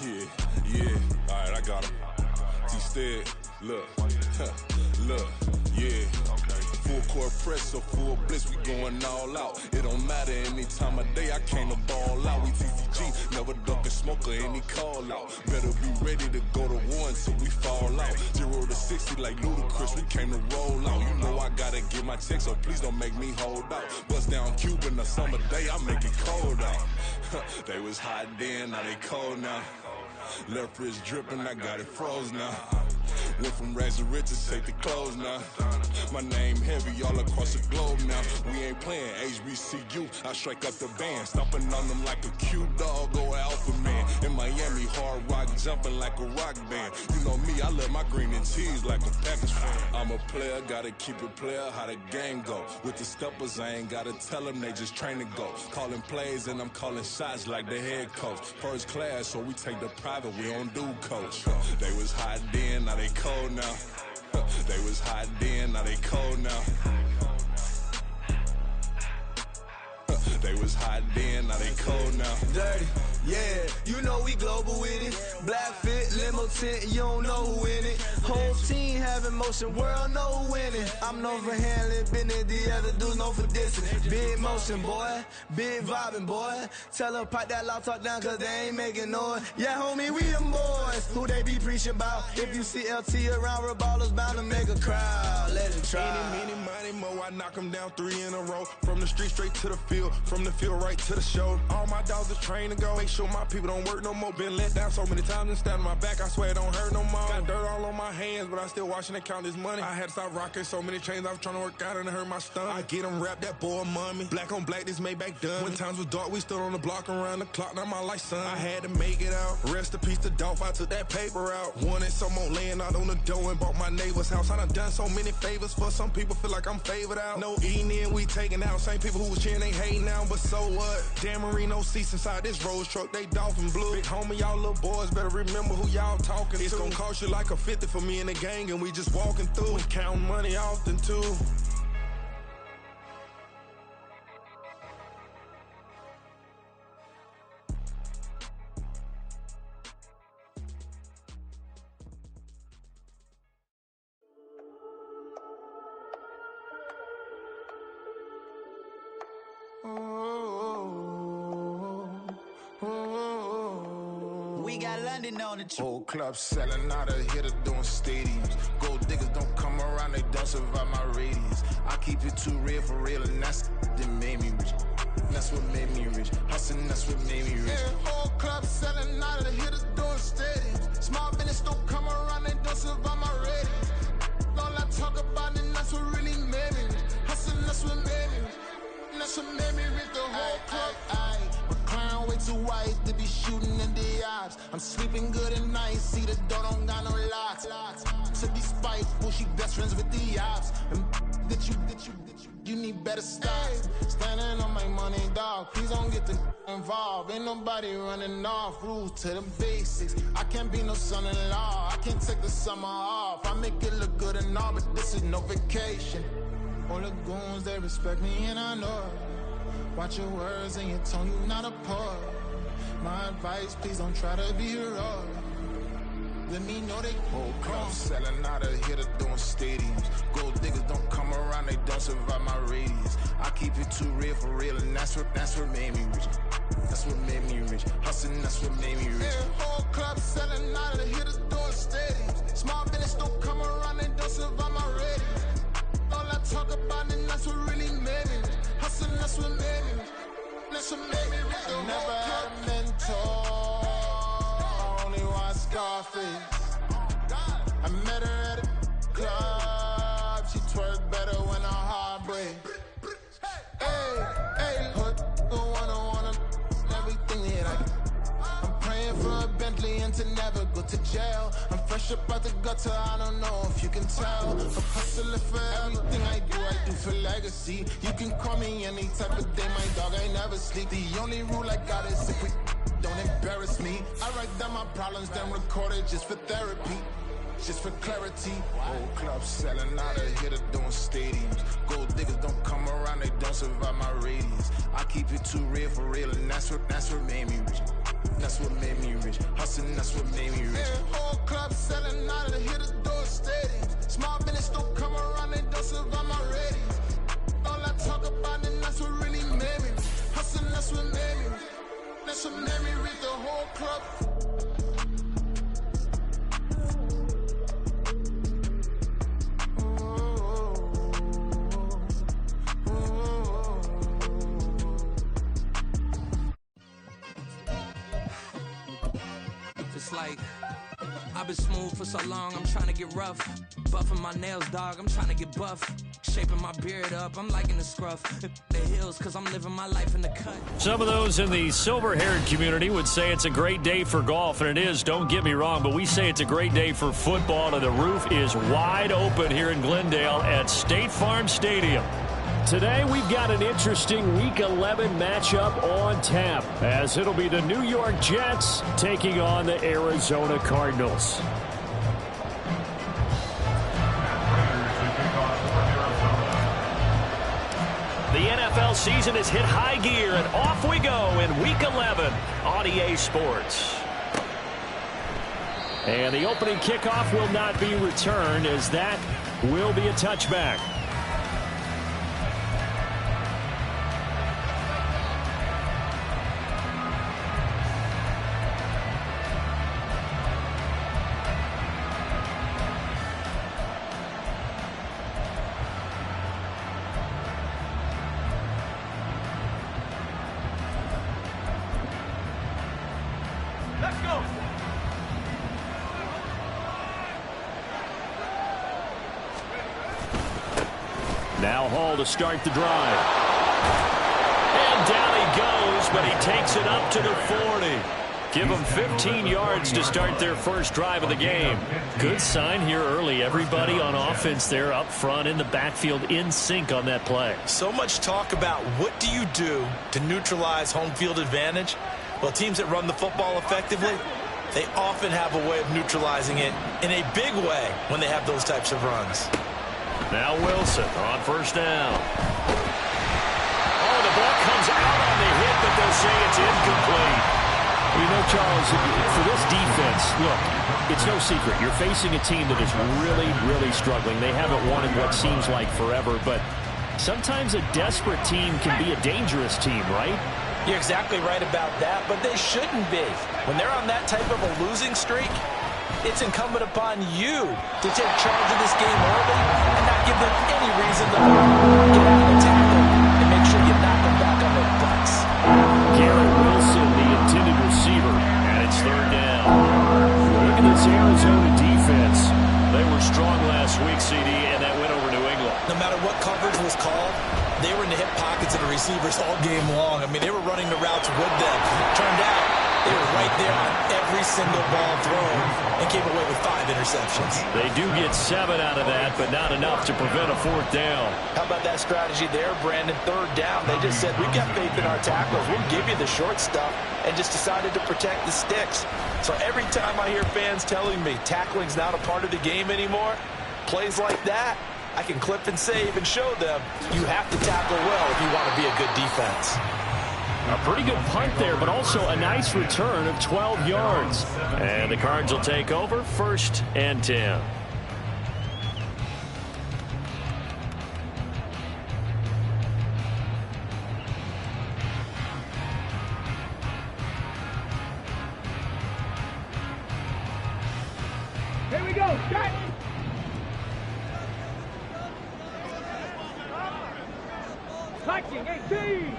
Yeah, alright, I got him. T-Stead, look, look, yeah. Full court press, so full blitz, we going all out. It don't matter any time of day, I came to ball out. We TCG, never duck a smoker, any call out. Better be ready to go to war until we fall out. 0 to 60 like Ludacris, we came to roll out. You know I gotta get my check, so please don't make me hold out. Bust down Cuban a summer day, I make it cold out. They was hot then, now they cold now. Left wrist dripping, I got it froze now. Went from rags to riches, take the clothes now. My name heavy all across the globe now. We ain't playing HBCU, I strike up the band. Stomping on them like a cute dog or alpha man. In Miami, hard rock jumping like a rock band. You know me, I love my green and cheese like a Packers fan. I'm a player, gotta keep it player, how the game go. With the steppers, I ain't gotta tell them, they just train to go. Calling plays and I'm calling shots like the head coach. First class, so we take the private, we don't do coach. They was hot then, now they cold now. They was hot then, now they cold now. They was hot then, now they cold now. Dirty, yeah, you know we global with it. Black fit, limo tint, you don't know who in it. Whole team having motion, world know who winning. I'm known for handling business, the other dudes known for dissing. Big motion, boy, big vibing, boy. Tell her pipe that loud talk down, cause they ain't making noise. Yeah, homie, we them boys, who they be preaching about. If you see LT around, Reballo's bound to make a crowd. Let it try. Any, money, mo, I knock them down 3 in a row. From the street straight to the field, from the field right to the show. All my dogs are trained to go. Make sure my people don't work no more. Been let down so many times and stand on my back, I swear it don't hurt no more. Got dirt all on my hands, but I still watching and count this money. I had to stop rocking so many chains, I was trying to work out and it hurt my stomach. I get them rap, that boy mommy. Black on black, this Maybach done. When times was dark, we stood on the block around the clock, now my life son. I had to make it out. Rest in peace to Dolph, I took that paper out. Wanted some more laying out on the dough and bought my neighbor's house. I done so many favors for some people, feel like I'm favored out. No eating in, we taking out. Same people who was cheering, they hating now, but so what? Dan Marino seats inside this Rolls truck, they dolphin blue. Big homie, y'all little boys better remember who y'all talking to. It's gonna cost you like a 50 for me and the gang, and we just walking through and counting money often too. We got London on the trip. Whole club selling out of here to doing stadiums. Gold diggers don't come around, they don't survive my radius. I keep it too real for real, and that's that made me rich. That's what made me rich. Hustling, that's what made me rich. Yeah, whole club selling out of here to doing stadiums. Small business don't come around, they don't survive my radius. All I talk about, and that's what really made me rich. Hustling, that's what made me rich. That's what made me rich. The whole club. McLaren way too wide to be shooting in the eyes. I'm sleeping good at night, see the door don't got no locks. To be spiteful, she best friends with the ops. And you need better stops. Standing on my money, dog. Please don't get the involved. Ain't nobody running off. Rules to the basics. I can't be no son-in-law. I can't take the summer off. I make it look good and all, but this is no vacation. All the goons, they respect me and I know it. Watch your words and your tone, you not a poet. My advice, please don't try to be heroic. Let me know they whole club selling out of here to doing stadiums. Gold diggers don't come around, they don't survive my radius. I keep it too real for real, and that's what made me rich. That's what made me rich. Hustling, that's what made me rich. Yeah, whole club selling out of here to doing stadiums. Small business don't come around, they don't survive my radius. All I talk about, and that's what really made me rich. Hustling, that's what made me rich. That's what made me rich. I never had a mentor. I only watch Scarface. I met her at a club. She twerk better when her heart breaks. Hey, hood, wanna everything that I get. I'm praying for a Bentley and to never go to jail. I'm fresh up out the gutter, I don't know if you can tell. I'm hustling for everything I do for legacy. You can call me any type of day, my dog, I never sleep. The only rule I got is if we don't embarrass me. I write down my problems, then record it just for therapy. Just for clarity. Whole club selling out of here to doing stadiums. Gold diggers don't come around, they don't survive my radius. I keep it too real for real, and that's what made me rich. That's what made me rich. Hustling, that's what made me rich. Whole club selling out of the hit the door stadiums. Small business don't come around, they don't survive my ratings. All I talk about it, that's what really made me rich. Hustling, that's what made me rich. That's what made me rich, the whole club. It's like, I've been smooth for so long, I'm trying to get rough. Buffing my nails, dog, I'm trying to get buff. Shaping my beard up, I'm liking the scruff. The hills, cause I'm living my life in the cut. Some of those in the silver-haired community would say it's a great day for golf, and it is, don't get me wrong, but we say it's a great day for football, and the roof is wide open here in Glendale at State Farm Stadium. Today, we've got an interesting Week 11 matchup on tap, as it'll be the New York Jets taking on the Arizona Cardinals. The NFL season has hit high gear, and off we go in Week 11 on EA Sports. And the opening kickoff will not be returned, as that will be a touchback. Let's go! Now Hall to start the drive. And down he goes, but he takes it up to the 40. Give them 15 yards to start their first drive of the game. Good sign here early. Everybody on offense there up front in the backfield in sync on that play. So much talk about what do you do to neutralize home field advantage? Well, teams that run the football effectively, they often have a way of neutralizing it in a big way when they have those types of runs. Now Wilson on first down. Oh, the ball comes out on the hit, but they'll say it's incomplete. You know, Charles, for this defense, look, it's no secret. You're facing a team that is really, really struggling. They haven't won in what seems like forever, but sometimes a desperate team can be a dangerous team, right? You're exactly right about that, but they shouldn't be. When they're on that type of a losing streak, it's incumbent upon you to take charge of this game early and not give them any reason to get out of the tackle and make sure you knock them back on their butts. Garrett Wilson, the intended receiver, and it's third down. Look at this Arizona defense. They were strong last week, CD, and that went over New England. No matter what coverage was called, they were in the hip pockets of the receivers all game long. I mean, they were running the routes with them. Turned out they were right there on every single ball thrown and came away with 5 interceptions. They do get 7 out of that, but not enough to prevent a fourth down. How about that strategy there, Brandon? Third down. They just said, we've got faith in our tackles. We'll give you the short stuff, and just decided to protect the sticks. So every time I hear fans telling me tackling's not a part of the game anymore, plays like that, I can clip and save and show them you have to tackle well if you want to be a good defense. A pretty good punt there, but also a nice return of 12 yards. And the Cards will take over, 1st and 10. Here we go, start! Touching 18!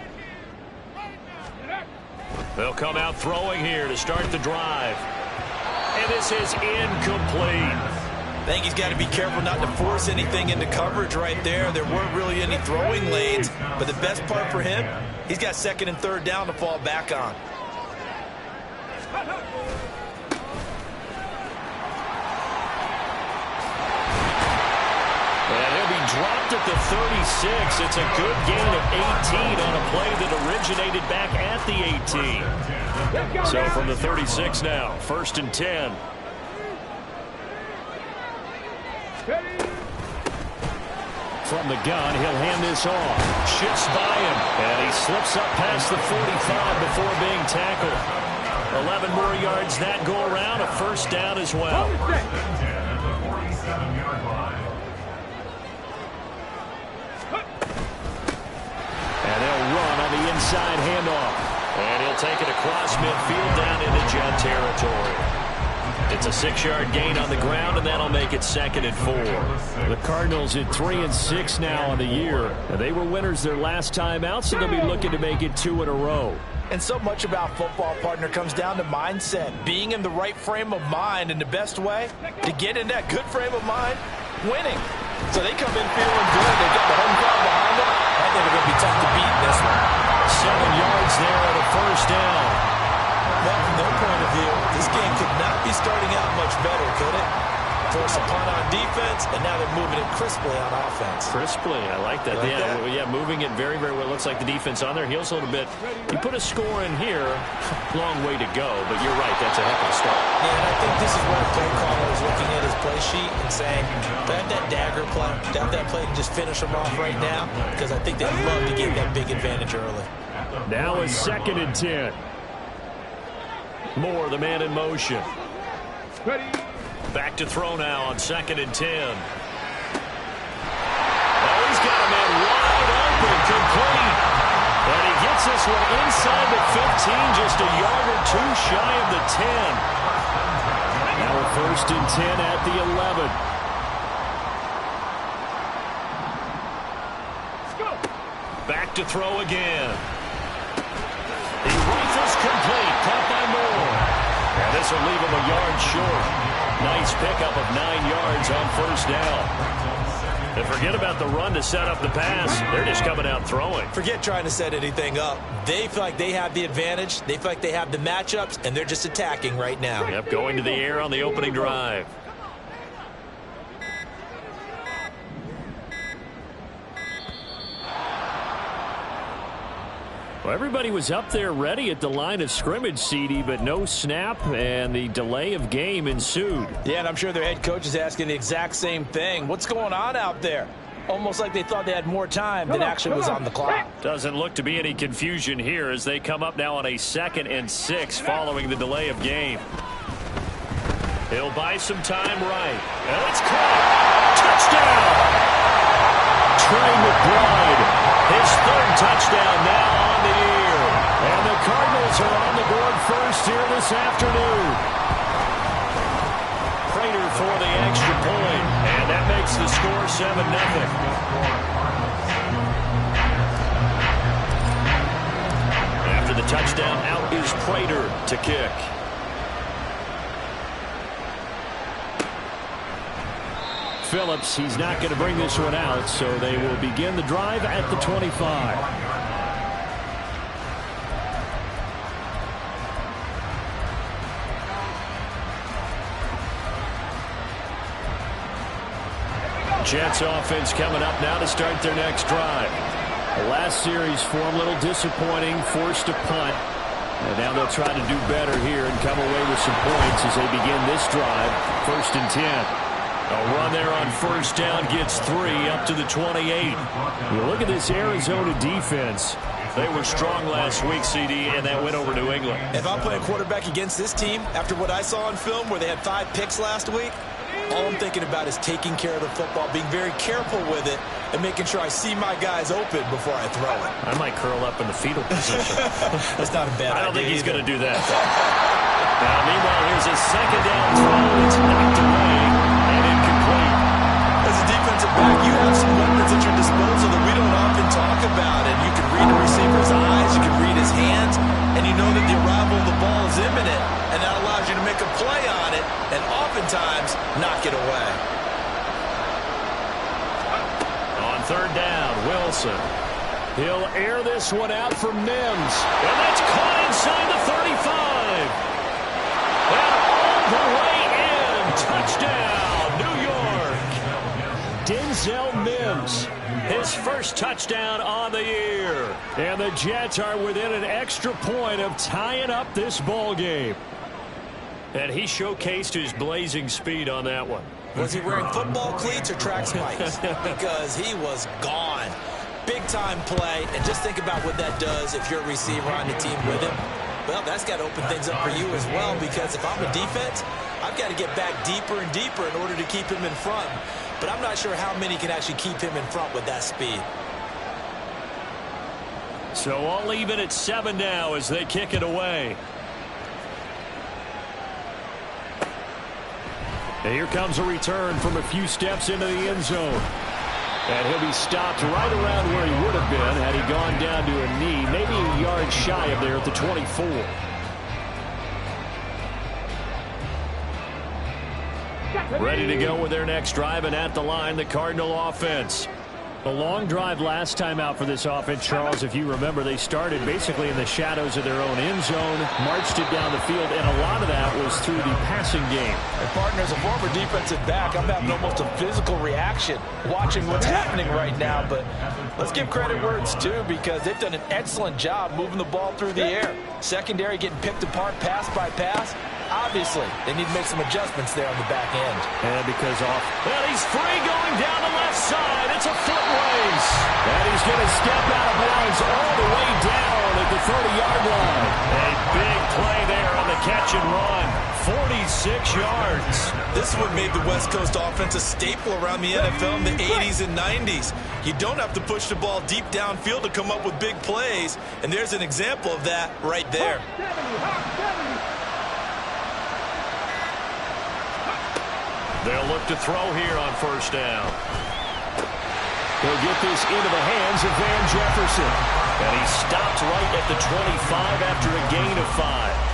They'll come out throwing here to start the drive. And this is incomplete. I think he's got to be careful not to force anything into coverage right there. There weren't really any throwing lanes, but the best part for him, he's got 2nd and 3rd down to fall back on. And he'll be dropped at the 36. It's a good gain of 18 on a play that originated back at the 18. So from the 36 now, 1st and 10. From the gun, he'll hand this off. Shifts by him, and he slips up past the 45 before being tackled. 11 more yards that go around, a first down as well. And they'll run on the inside handoff. And he'll take it across midfield down into Jet territory. It's a 6-yard gain on the ground, and that'll make it 2nd and 4. The Cardinals at 3-6 now on the year. And they were winners their last time out, so they'll be looking to make it 2 in a row. And so much about football, partner, comes down to mindset. Being in the right frame of mind, and the best way to get in that good frame of mind, winning. So they come in feeling good. They got the home crowd behind them. I think they're going to be tough to beat in this one. 7 yards there on a first down. Well, from their point of view, this game could not be starting out much better, could it? Force a punt on defense, and now they're moving it crisply on offense. Crisply, I like that. Yeah, moving it very, very well. Looks like the defense on their heels a little bit. You put a score in here, long way to go, but you're right, that's a heck of a start. Yeah, and I think this is where the play caller is looking at his play sheet and saying, do I have that dagger play? Do I have that play to just finish them off right now? Because I think they'd love to get that big advantage early. Now a 2nd and 10. Moore, the man in motion. Ready. Back to throw now on 2nd and 10. Oh, he's got a man wide open, complete. And he gets this one inside the 15, just a yard or two shy of the 10. Now a 1st and 10 at the 11. Back to throw again. He rifles complete, caught by Moore. And this will leave him a yard short. Nice pickup of 9 yards on first down. And forget about the run to set up the pass. They're just coming out throwing. Forget trying to set anything up. They feel like they have the advantage. They feel like they have the matchups, and they're just attacking right now. Yep, going to the air on the opening drive. Well, everybody was up there ready at the line of scrimmage, CD, but no snap, and the delay of game ensued. Yeah, and I'm sure their head coach is asking the exact same thing. What's going on out there? Almost like they thought they had more time than actually was on the clock. Doesn't look to be any confusion here as they come up now on a 2nd and 6 following the delay of game. He'll buy some time right. And it's caught. Touchdown! Trey McBride, his 3rd touchdown now on the year. And the Cardinals are on the board first here this afternoon. Prater for the extra point, and that makes the score 7-0. After the touchdown, out is Prater to kick. Phillips, he's not going to bring this one out, so they will begin the drive at the 25. Jets offense coming up now to start their next drive. The last series for them, a little disappointing, forced a punt. And now they'll try to do better here and come away with some points as they begin this drive, 1st and 10. A run there on first down gets 3 up to the 28. You look at this Arizona defense. They were strong last week, CD, and that went over New England. If I'm playing quarterback against this team, after what I saw on film where they had 5 picks last week, all I'm thinking about is taking care of the football, being very careful with it, and making sure I see my guys open before I throw it. I might curl up in the fetal position. That's not a bad idea. I don't think he's going to do that. Now, meanwhile, here's a 2nd down throw. It's knocked away and incomplete. As a defensive back, you have some weapons at your disposal that we don't often talk about. And you can read the receiver's eyes, you can read his hands, and you know that the arrival of the ball is imminent, and that allows you to make a play on it and oftentimes knock it away. On 3rd down, Wilson. He'll air this one out for Mims. And that's caught inside the 35. And all the way in. Touchdown, New York. Denzel Mims, his first touchdown on the year. And the Jets are within an extra point of tying up this ball game. And he showcased his blazing speed on that one. Was he wearing football cleats or track spikes? Because he was gone. Big-time play, and just think about what that does if you're a receiver on the team with him. Well, that's got to open things up for you as well, because if I'm a defense, I've got to get back deeper and deeper in order to keep him in front. But I'm not sure how many can actually keep him in front with that speed. So all even at 7 now as they kick it away. And here comes a return from a few steps into the end zone. And he'll be stopped right around where he would have been had he gone down to a knee, maybe a yard shy of there at the 24. Ready to go with their next drive, and at the line, the Cardinal offense. A long drive last time out for this offense, Charles. If you remember, they started basically in the shadows of their own end zone, marched it down the field, and a lot of that was through the passing game. And partner, as a former defensive back, I'm having almost a physical reaction watching what's happening right now. But let's give credit where it's due, because they've done an excellent job moving the ball through the air. Secondary getting picked apart pass by pass. Obviously, they need to make some adjustments there on the back end. And because well, he's free going down the left side. It's a foot race. And he's going to step out of bounds all the way down at the 30-yard line. A big play there on the catch and run. 46 yards. This is what made the West Coast offense a staple around the NFL in the 80s and 90s. You don't have to push the ball deep downfield to come up with big plays. And there's an example of that right there. They'll look to throw here on first down. He'll get this into the hands of Van Jefferson. And he stopped right at the 25 after a gain of 5.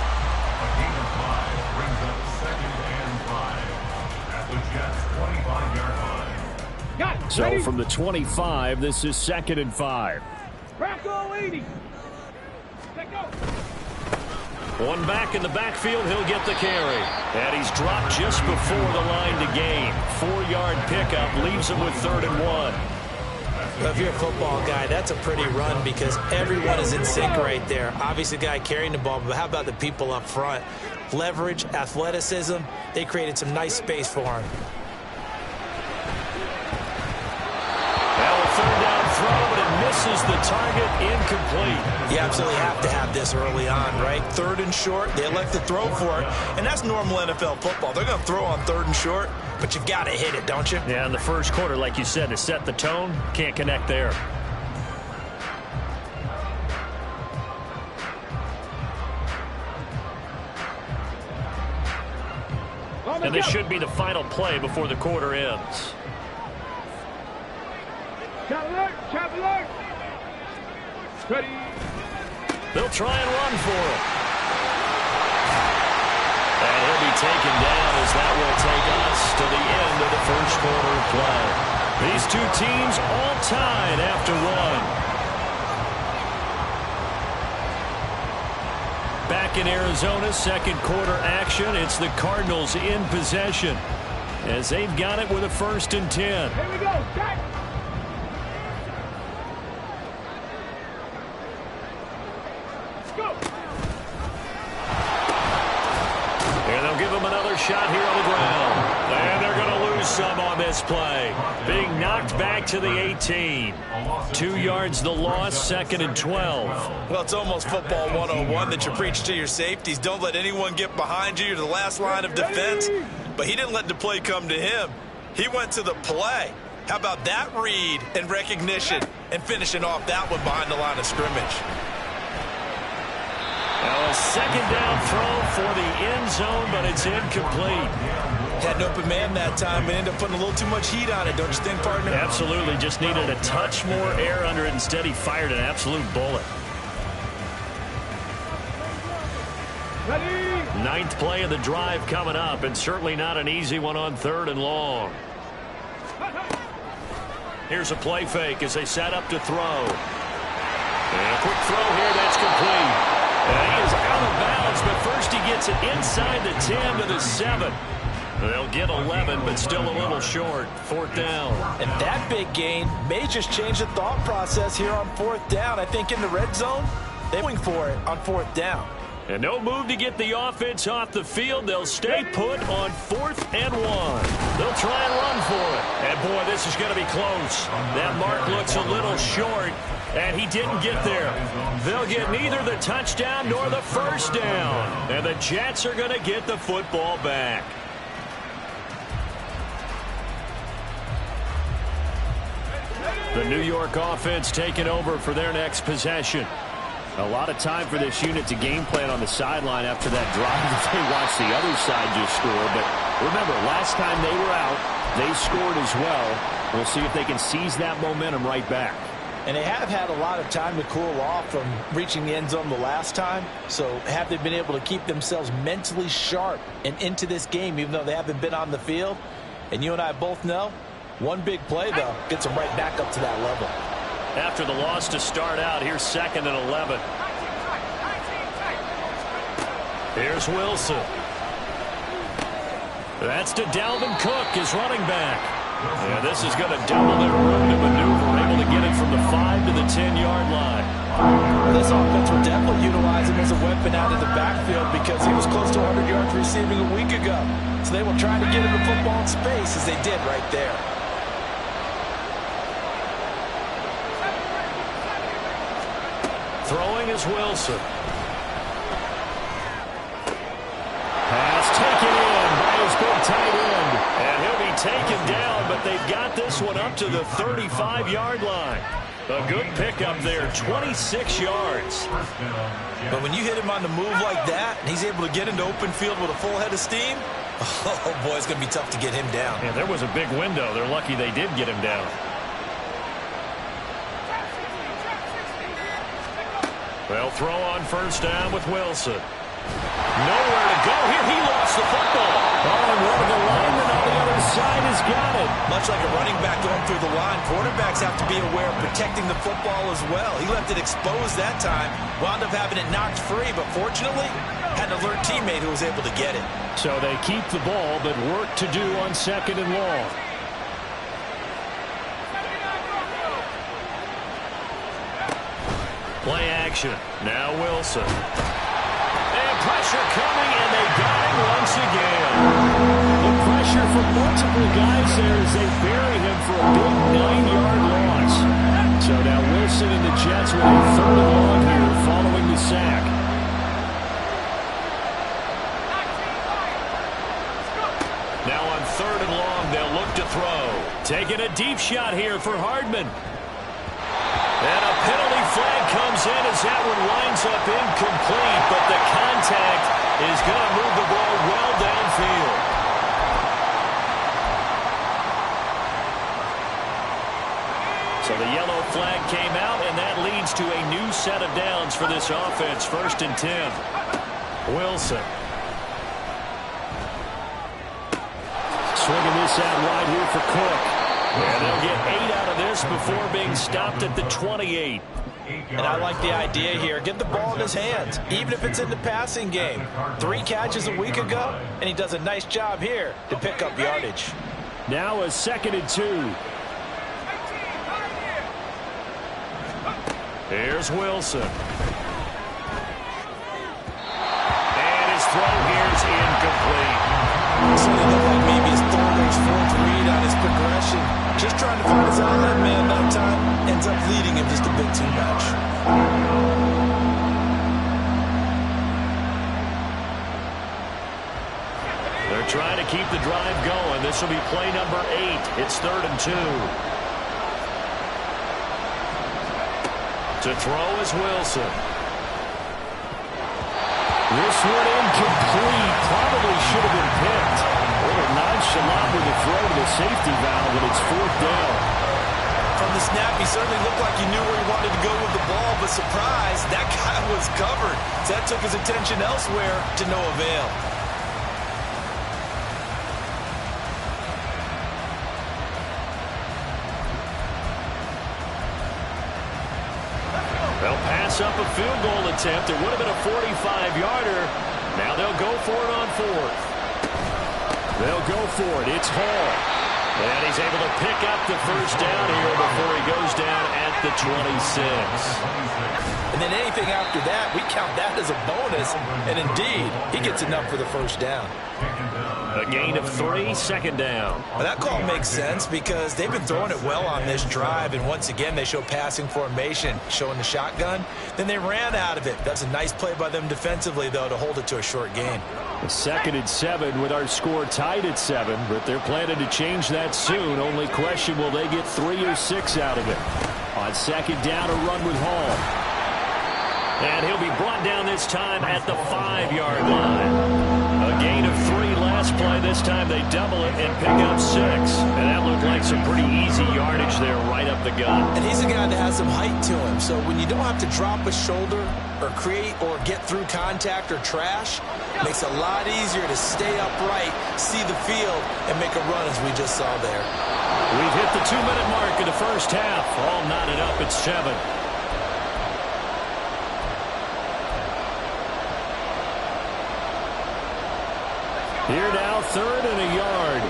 So from the 25, this is 2nd and 5. One back in the backfield, he'll get the carry. And he's dropped just before the line to gain. 4-yard pickup leaves him with 3rd and 1. Well, if you're a football guy, that's a pretty run, because everyone is in sync right there. Obviously, the guy carrying the ball, but how about the people up front? Leverage, athleticism, they created some nice space for him. Third down throw, but it misses the target, incomplete. You absolutely have to have this early on, right? 3rd and short, they elect to throw for it, and that's normal NFL football. They're going to throw on 3rd and short, but you've got to hit it, don't you? Yeah, in the first quarter, like you said, to set the tone, can't connect there. And this should be the final play before the quarter ends. Chapler. Ready. They'll try and run for it. And he'll be taken down as that will take us to the end of the first quarter of play. These two teams all tied after 1. Back in Arizona, 2nd quarter action. It's the Cardinals in possession as they've got it with a 1st and 10. Here we go. Back. Shot here on the ground. And they're going to lose some on this play. Being knocked back to the 18. 2 yards the loss, 2nd and 12. Well, it's almost football 101 that you preach to your safeties. Don't let anyone get behind you. You're the last line of defense. But he didn't let the play come to him. He went to the play. How about that read and recognition and finishing off that one behind the line of scrimmage? Now a 2nd down throw for the end zone, but it's incomplete. Had an open man that time, but ended up putting a little too much heat on it, don't you think, partner? Absolutely. Just needed a touch more air under it. Instead, he fired an absolute bullet. Ready. 9th play of the drive coming up, and certainly not an easy one on 3rd and long. Here's a play fake as they set up to throw. And a quick throw here, that's complete. And he is out of bounds, but first he gets it inside the 10 to the 7. They'll get 11, but still a little short. 4th down. And that big gain may just change the thought process here on 4th down. I think in the red zone, they're going for it on 4th down. And no move to get the offense off the field. They'll stay put on 4th and 1. They'll try and run for it. And, boy, this is going to be close. That mark looks a little short. And he didn't get there. They'll get neither the touchdown nor the first down. And the Jets are going to get the football back. The New York offense taking over for their next possession. A lot of time for this unit to game plan on the sideline after that drive that they watched the other side just score. But remember, last time they were out, they scored as well. We'll see if they can seize that momentum right back. And they have had a lot of time to cool off from reaching the end zone the last time. So have they been able to keep themselves mentally sharp and into this game, even though they haven't been on the field? And you and I both know, one big play, though, gets them right back up to that level. After the loss to start out, here's 2nd and 11. Here's Wilson. That's to Dalvin Cook, his running back. Yeah, this is going to double their room to maneuver, able to get it from the 5 to the 10-yard line. This offense will definitely utilize him as a weapon out of the backfield because he was close to 100 yards receiving a week ago. So they will try to get him the football in space as they did right there. Throwing is Wilson. Pass taken in by his big tight end. And he'll be taken down, but they've got this one up to the 35-yard line. A good pickup there, 26 yards. But when you hit him on the move like that, and he's able to get into open field with a full head of steam, oh boy, it's going to be tough to get him down. Yeah, there was a big window. They're lucky they did get him down. They'll throw on 1st down with Wilson. Nowhere to go here. He lost the football. Oh, and one of the linemen on the other side has got it. Much like a running back going through the line, quarterbacks have to be aware of protecting the football as well. He left it exposed that time, wound up having it knocked free, but fortunately had an alert teammate who was able to get it. So they keep the ball, but work to do on 2nd and long. Play action. Now Wilson. And pressure coming, and they got him once again. The pressure from multiple guys there as they bury him for a big 9-yard loss. So now Wilson and the Jets with a 3rd and long here following the sack. Now on 3rd and long, they'll look to throw. Taking a deep shot here for Hardman. And a penalty flag comes in as that one winds up incomplete, but the contact is going to move the ball well downfield. So the yellow flag came out, and that leads to a new set of downs for this offense. 1st and 10. Wilson. Swinging this out wide here for Cook. And they'll get 8 out of this before being stopped at the 28. And I like the idea here. Get the ball in his hands, even if it's in the passing game. 3 catches a week ago, and he does a nice job here to pick up yardage. Now a 2nd and 2. Here's Wilson. And his throw here is incomplete. So it looked like maybe his 3rd or 4th read on his progression. Just trying to find his outlet man that time. Ends up leading him just a bit too much. They're trying to keep the drive going. This will be play number 8. It's 3rd and 2. To throw is Wilson. This one incomplete. Probably should have been picked. A little nonchalant with the throw to the safety valve, but it's 4th down. From the snap, he certainly looked like he knew where he wanted to go with the ball, but surprise, that guy was covered. So that took his attention elsewhere to no avail. They'll pass up a field goal attempt. It would have been a 45-yarder. Now they'll go for it on 4th. They'll go for it. It's Hall. And he's able to pick up the first down here before he goes down at the 26. And then anything after that, we count that as a bonus. And indeed, he gets enough for the first down. A gain of 3, second down. Well, that call makes sense because they've been throwing it well on this drive. And once again, they show passing formation, showing the shotgun. Then they ran out of it. That's a nice play by them defensively, though, to hold it to a short gain. A 2nd and 7 with our score tied at 7, but they're planning to change that soon. Only question, will they get 3 or 6 out of it? On 2nd down, a run with Hall. And he'll be brought down this time at the 5-yard line. A gain of 3 last play. This time they double it and pick up 6. And that looked like some pretty easy yardage there right up the gut. And he's a guy that has some height to him. So when you don't have to drop a shoulder or create or get through contact or trash, it makes it a lot easier to stay upright, see the field, and make a run as we just saw there. We've hit the 2-minute mark in the first half. All knotted up at 7. Here now, 3rd and a yard.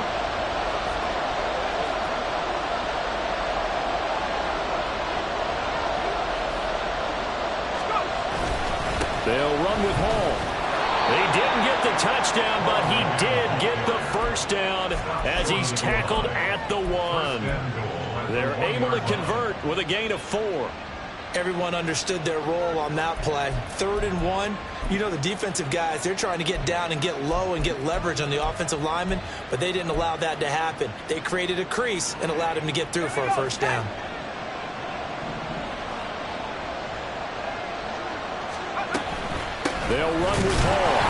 They'll run with Hall. They didn't get the touchdown, but he did get the first down as he's tackled at the 1. They're able to convert with a gain of 4. Everyone understood their role on that play. 3rd and 1. You know the defensive guys, they're trying to get down and get low and get leverage on the offensive lineman, but they didn't allow that to happen. They created a crease and allowed him to get through for a first down. They'll run with Hall.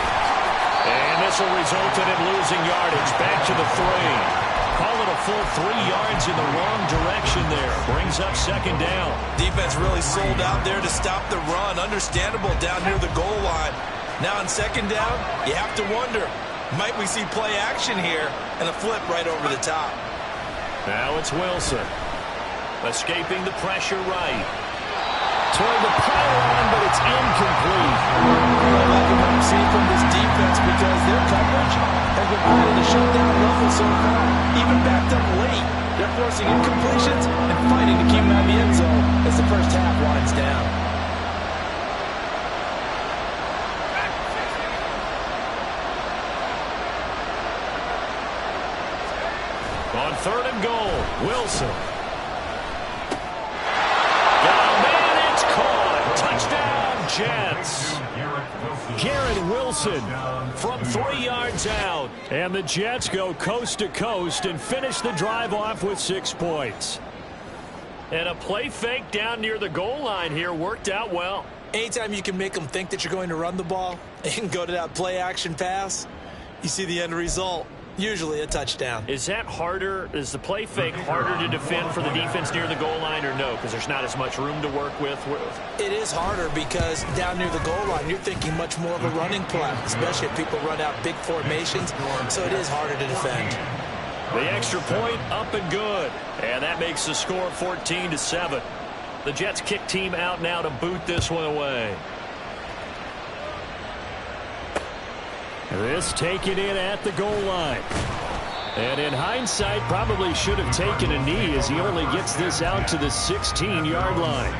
And this will result in him losing yardage. Back to the 3. Call it a full 3 yards in the wrong direction there. Brings up 2nd down. Defense really sold out there to stop the run. Understandable down near the goal line. Now on 2nd down, you have to wonder, might we see play action here and a flip right over the top? Now it's Wilson. Escaping the pressure right. Toward the pylon, but it's incomplete. I like what I'm seeing from this defense because their coverage has been playing a shutdown level so far. Even backed up late, they're forcing incompletions and fighting to keep them out of the end zone as the first half winds down. On 3rd and goal, Wilson. Touchdown, Jets. Garrett Wilson from 3 yards out. And the Jets go coast to coast and finish the drive off with 6 points. And a play fake down near the goal line here worked out well. Anytime you can make them think that you're going to run the ball and go to that play action pass, you see the end result. Usually a touchdown. Is that harder? Is the play fake harder to defend for the defense near the goal line or no? Because there's not as much room to work with? It is harder because down near the goal line, you're thinking much more of a running play, especially if people run out big formations. So it is harder to defend. The extra point up and good. And that makes the score 14-7. The Jets kick team out now to boot this one away. This taken in at the goal line. And in hindsight, probably should have taken a knee as he only gets this out to the 16-yard line.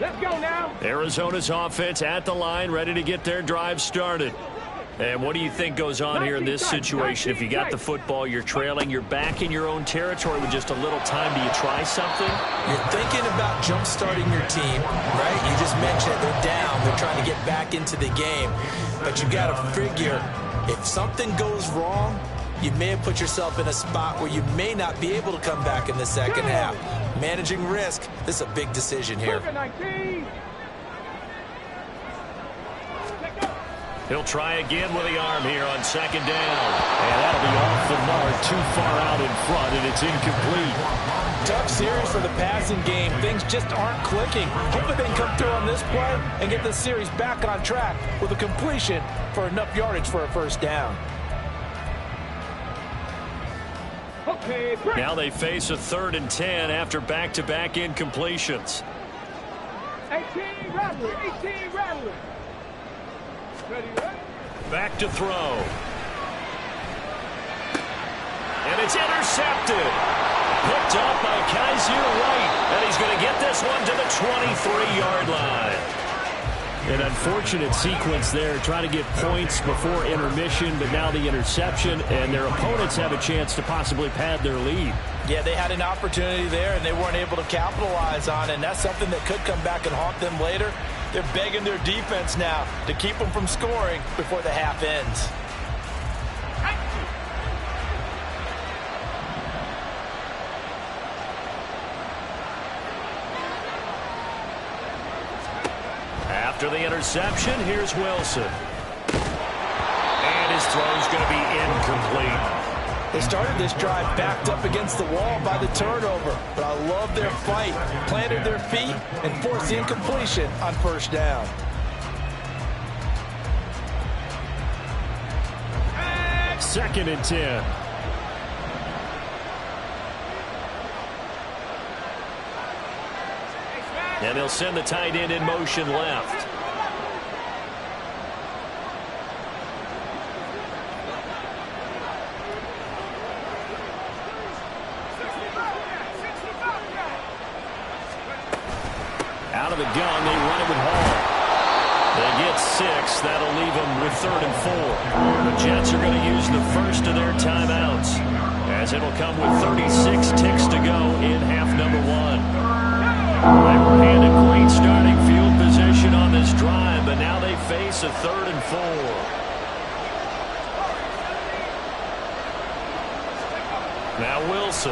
Let's go now. Arizona's offense at the line, ready to get their drive started. And what do you think goes on here in this situation? If you got the football, you're trailing, you're back in your own territory with just a little time. Do you try something? You're thinking about jump-starting your team, right? You just mentioned it. They're down. They're trying to get back into the game. But you got to figure, if something goes wrong, you may have put yourself in a spot where you may not be able to come back in the second half. Managing risk, this is a big decision here. He'll try again with the arm here on 2nd down. And that'll be off the mark, too far out in front, and it's incomplete. Tough series for the passing game. Things just aren't clicking. Hopefully they can come through on this play and get the series back on track with a completion for enough yardage for a first down. Okay, now they face a 3rd and 10 after back-to-back incompletions. 18 Rattler, 18 Rattler. Back to throw. And it's intercepted. Picked up by Kaiser White. And he's going to get this one to the 23-yard line. An unfortunate sequence there, trying to get points before intermission, but now the interception, and their opponents have a chance to possibly pad their lead. Yeah, they had an opportunity there, and they weren't able to capitalize on it, and that's something that could come back and haunt them later. They're begging their defense now to keep them from scoring before the half ends. After the interception, here's Wilson. And his throw's going to be incomplete. They started this drive backed up against the wall by the turnover, but I love their fight. Planted their feet and forced the incompletion on first down. Second and 10. And they'll send the tight end in motion left. Out of the gun, they run it with Hall. They get 6. That'll leave them with 3rd and 4. The Jets are going to use the first of their timeouts, as it'll come with 36 ticks to go in half number 1. They were handed great starting field position on this drive, but now they face a 3rd and 4. Now Wilson.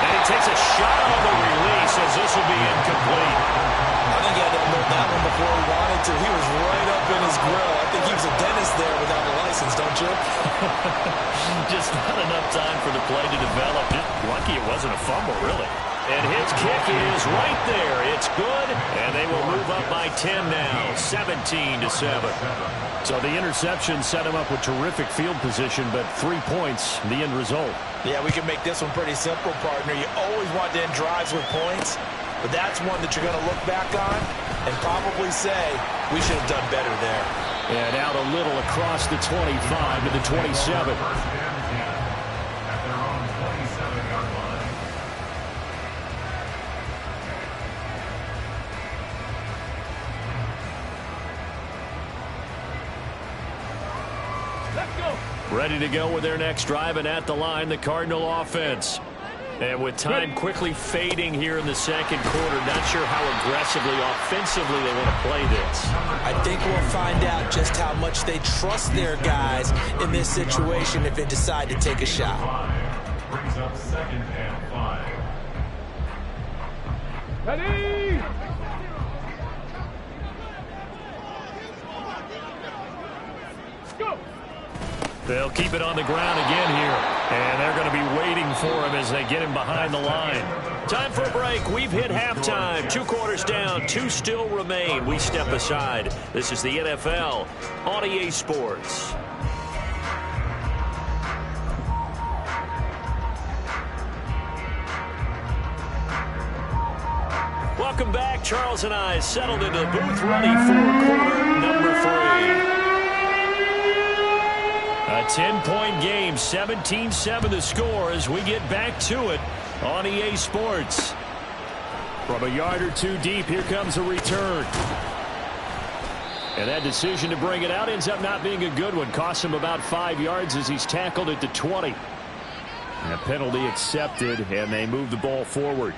And he takes a shot on the release as this will be incomplete. I think he had to know that one before he wanted to. He was right up in his grill. I think he was a dentist there without a license, don't you? Just not enough time for the play to develop. Lucky it wasn't a fumble, really. And his kick is right there. It's good, and they will move up by 10 now, 17-7. So the interception set him up with terrific field position, but 3 points, the end result. Yeah, we can make this one pretty simple, partner. You always want to end drives with points, but that's one that you're going to look back on and probably say, we should have done better there. And out a little across the 25 to the 27. Ready to go with their next drive, and at the line, the Cardinal offense. And with time quickly fading here in the second quarter, not sure how aggressively, offensively they want to play this. I think we'll find out just how much they trust their guys in this situation if they decide to take a shot. Brings up 2nd and 5. Ready! Go! They'll keep it on the ground again here. And they're going to be waiting for him as they get him behind the line. Time for a break. We've hit halftime. 2 quarters down. 2 still remain. We step aside. This is the NFL on EA Sports. Welcome back. Charles and I settled into the booth ready for quarter number 3. A 10-point game, 17-7 the score as we get back to it on EA Sports. From a yard or 2 deep, here comes a return. And that decision to bring it out ends up not being a good one. Costs him about 5 yards as he's tackled at the 20. And a penalty accepted, and they move the ball forward.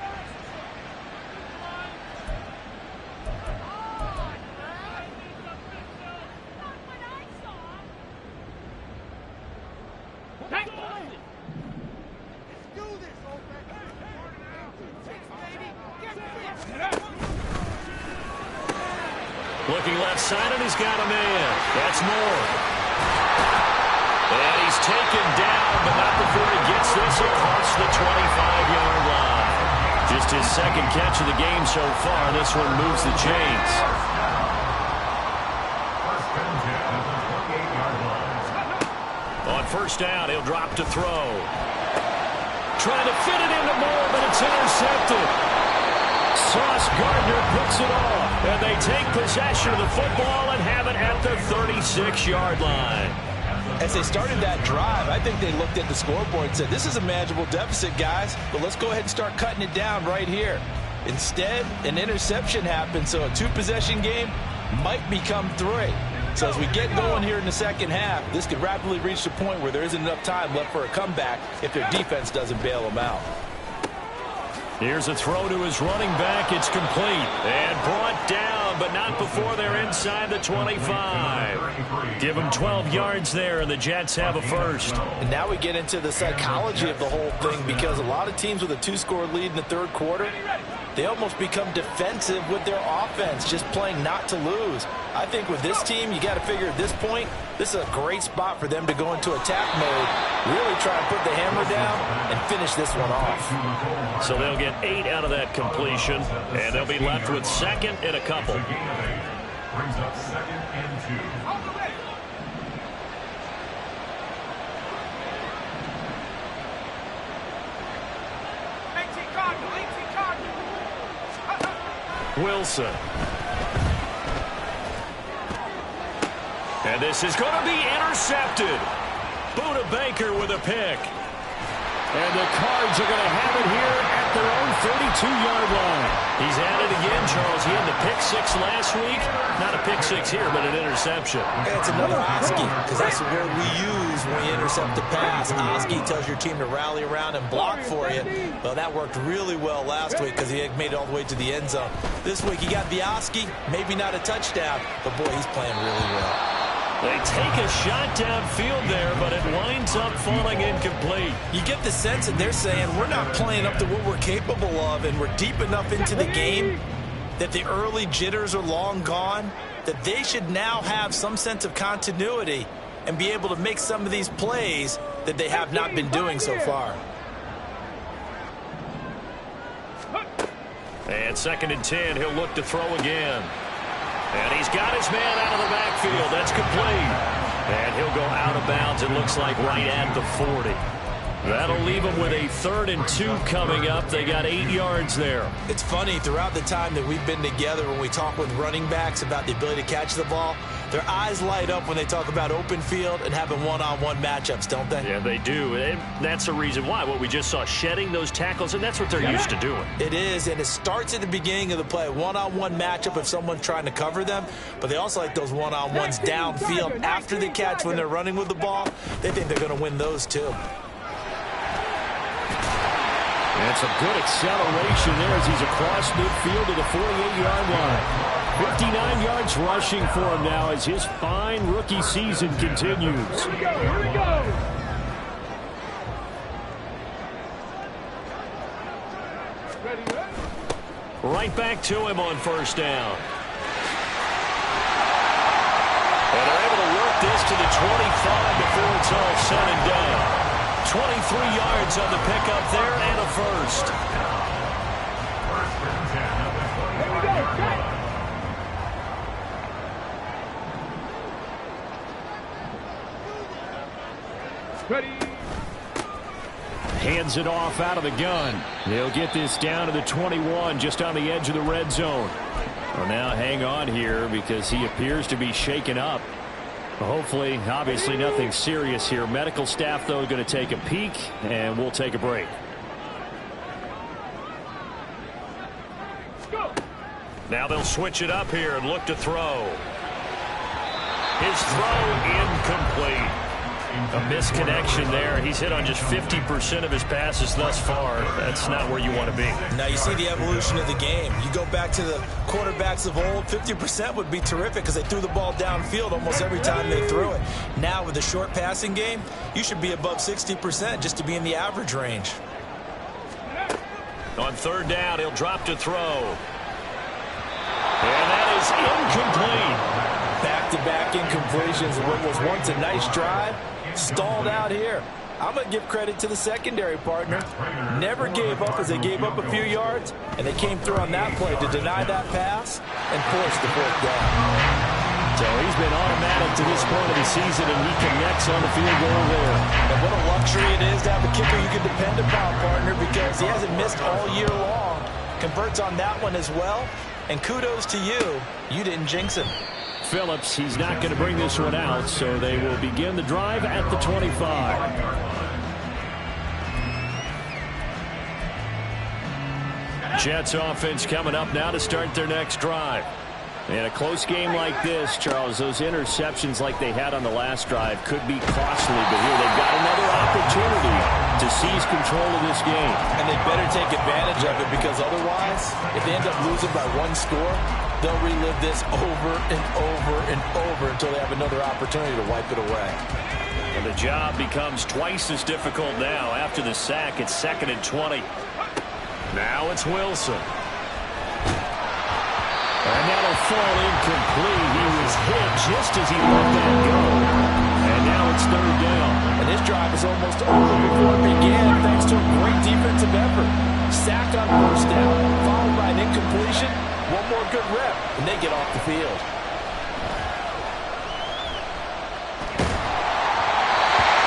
Looking left side, and he's got a man. That's Moore. And he's taken down, but not before he gets this across the 25-yard line. Just his second catch of the game so far. This one moves the chains. On first down, he'll drop to throw. Trying to fit it into Moore, but it's intercepted. Sauce Gardner puts it off, and they take possession of the football and have it at the 36-yard line. As they started that drive, I think they looked at the scoreboard and said, this is a manageable deficit, guys, but let's go ahead and start cutting it down right here. Instead, an interception happened, so a 2-possession game might become 3. So as we get going here in the second half, this could rapidly reach the point where there isn't enough time left for a comeback if their defense doesn't bail them out. Here's a throw to his running back. It's complete and brought down, but not before they're inside the 25. Give them 12 yards there, and the Jets have a first. And now we get into the psychology of the whole thing, because a lot of teams with a 2-score lead in the third quarter, they almost become defensive with their offense, just playing not to lose. I think with this team, you got to figure at this point, this is a great spot for them to go into attack mode, really try and put the hammer down and finish this one off. So they'll get 8 out of that completion, and they'll be left with second and a couple. Brings up 2nd and 2. Wilson. And this is going to be intercepted. Buda Baker with a pick. And the Cards are going to have it here at their own 32-yard line. He's at it again, Charles. He had the pick 6 last week. Not a pick 6 here, but an interception. It's another Oski, because that's the word we use when we intercept the pass. Oski tells your team to rally around and block for you. Well, that worked really well last week because he made it all the way to the end zone. This week he got the Oski, maybe not a touchdown, but boy, he's playing really well. They take a shot downfield there, but it winds up falling incomplete. You get the sense that they're saying we're not playing up to what we're capable of, and we're deep enough into the game that the early jitters are long gone, that they should now have some sense of continuity and be able to make some of these plays that they have not been doing so far. And 2nd and 10, he'll look to throw again. And he's got his man out of the backfield. That's complete. And he'll go out of bounds, it looks like, right at the 40. That'll leave them with a 3rd and 2 coming up. They got 8 yards there. It's funny, throughout the time that we've been together, when we talk with running backs about the ability to catch the ball, their eyes light up when they talk about open field and having one-on-one matchups, don't they? Yeah, they do. And that's the reason why. What we just saw, shedding those tackles, and that's what they're used to doing. It is, and it starts at the beginning of the play. One-on-one matchup if someone's trying to cover them, but they also like those one-on-ones downfield after the catch when they're running with the ball. They think they're going to win those too. And some good acceleration there as he's across midfield to the 48-yard line. 59 yards rushing for him now as his fine rookie season continues. Here we go. Right back to him on 1st down. And they're able to work this to the 25 before it's all said and done. 23 yards on the pickup there and a first. Ready. Hands it off out of the gun. They'll get this down to the 21, just on the edge of the red zone. Well, now hang on here because he appears to be shaken up. Hopefully, obviously nothing serious here. Medical staff, though, going to take a peek, and we'll take a break. Now they'll switch it up here and look to throw. His throw incomplete. A misconnection there. He's hit on just 50% of his passes thus far. That's not where you want to be. Now you see the evolution of the game. You go back to the quarterbacks of old, 50% would be terrific because they threw the ball downfield almost every time they threw it. Now with the short passing game, you should be above 60% just to be in the average range. On 3rd down, he'll drop to throw. And that is incomplete. Back-to-back incompletions. What was once a nice drive stalled out here. I'm going to give credit to the secondary partner. Never gave up as they gave up a few yards, and they came through on that play to deny that pass and force the 4th down. So he's been automatic to this point of the season, and he connects on the field goal there. And what a luxury it is to have a kicker you can depend upon, partner, because he hasn't missed all year long. Converts on that one as well. And kudos to you. You didn't jinx him. Phillips. He's not going to bring this one out, so they will begin the drive at the 25. Jets offense coming up now to start their next drive. In a close game like this, Charles, those interceptions like they had on the last drive could be costly, but here they've got another opportunity to seize control of this game. And they better take advantage of it, because otherwise, if they end up losing by one score, they'll relive this over and over and over until they have another opportunity to wipe it away. And the job becomes twice as difficult now. After the sack, it's 2nd and 20. Now it's Wilson. And that'll fall incomplete. He was hit just as he let that go. And now it's 3rd down. And this drive is almost over before it began, thanks to a great defensive effort. Sack on 1st down, followed by an incompletion. One more good rep, and they get off the field.